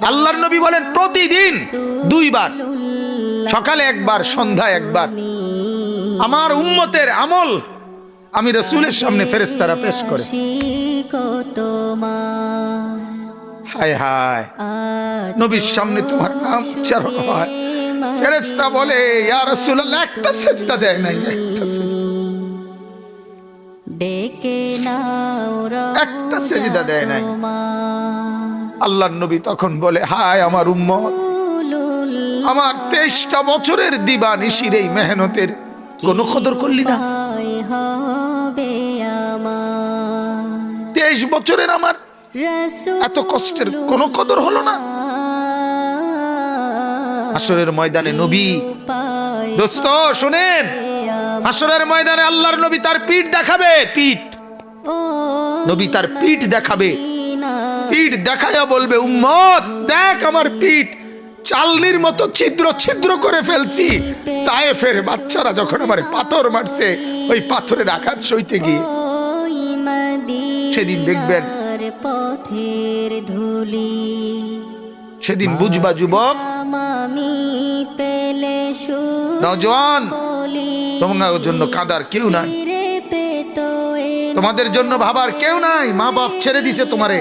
আল্লাহর নবী বলেন প্রতিদিন 2 বার, সকালে একবার, সন্ধ্যায় একবার আমার উম্মতের আমল আমি রাসূলের সামনে ফেরেশতারা পেশ করে। হায় হায়, নবীর সামনে তোমার নাম উচ্চারণ হয়, ফেরেশতা বলে ইয়া রাসূলুল্লাহ একটা সিজদা দেয় নাই, একটা একটা সিজদা দেয় নাই। আল্লাহর নবী তখন বলে হায় আমার উম্মত, আমার 23টা বছরের দিবানিশির এই মেহনতের কোনো কদর করলি না। 23 বছরের আমার এত কষ্টের কোনো কদর হলো না। হাসরের ময়দানে নবী, দোস্ত শুনেন, হাসরের ময়দানে আল্লাহর নবী তার পিঠ দেখাবে, পিঠ, নবী তার পিঠ দেখাবে, পিঠ দেখায়া বলবে উম্মত দেখ আমার পিঠ চালনির মতো ছিদ্র ছিদ্র করে ফেলছি। তায়েফের বাচ্চারা যখন আমার পাথর মারছে, ওই পাথরের আঘাত সইতে গিয়ে সেদিন দেখবেন, সেদিন বুঝবা যুবক, নওজোয়ান, তোমাদের জন্য কাঁদার কেউ নাই, তোমাদের জন্য ভাবার কেউ নাই। মা বাপ ছেড়ে দিছে তোমারে,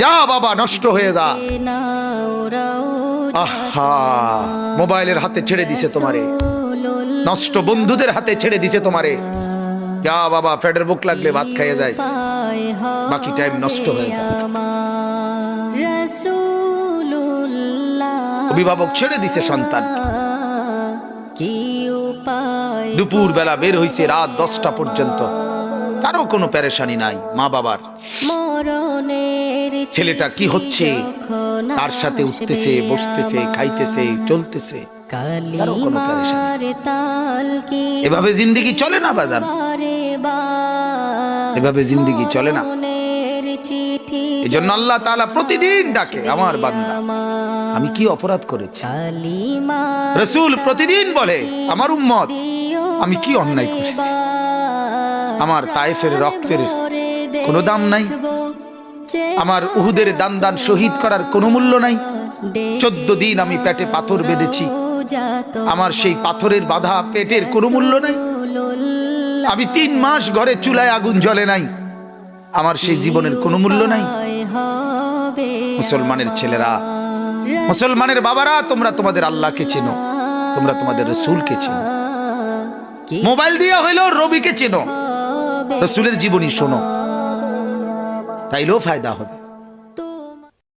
যা বাবা নষ্ট হয়ে যা। আহা, মোবাইলের হাতে ছেড়ে দিছে তোমারে, নষ্ট বন্ধুদের হাতে ছেড়ে দিছে তোমারে, যা বাবা পেটের বুক লাগলে ভাত খাইয়ে যাইস, বাকি টাইম নষ্ট হয়ে যায়। অভিভাবক ছেড়ে দিছে সন্তান, দুপুর বেলা বের হইছে রাত 10টা পর্যন্ত, কারো কোনো পেরেশানি নাই। মা বাবার ছেলেটা কি হচ্ছে, তার সাথে উঠতেছে, বসতেছে, খাইতেছে, চলতেছে, কারো কোনো পেরেশানি। এভাবে জিন্দেগি চলে না বাজার, এভাবে জিন্দেগি চলে না। এজন্য আল্লাহ তাআলা প্রতিদিন ডাকে আমার বান্দা আমি কি অপরাধ করেছি। রাসূল প্রতিদিন বলে আমার উম্মত আমি কি অন্যায় করেছি। আমার তায়েফের রক্তের কোনো দাম নাই, আমার উহুদের দান দান শহীদ করার কোনো মূল্য নাই। 14 দিন আমি পেটে পাথর বেঁধেছি, আমার সেই পাথরের বাধা পেটের কোনো মূল্য নাই। আমি 3 মাস ঘরে চুলায় আগুন জ্বলে নাই, আমার সেই জীবনের কোনো মূল্য নাই। মুসলমানের ছেলেরা, মুসলমানের বাবারা, তোমরা তোমাদের আল্লাহকে চেনো, তোমরা তোমাদের রাসূলকে চেনো। মোবাইল দিয়ে হইলেও রবিকে চেনো, রাসূলের জীবনী শোনো, তাইলেও ফায়দা হবে।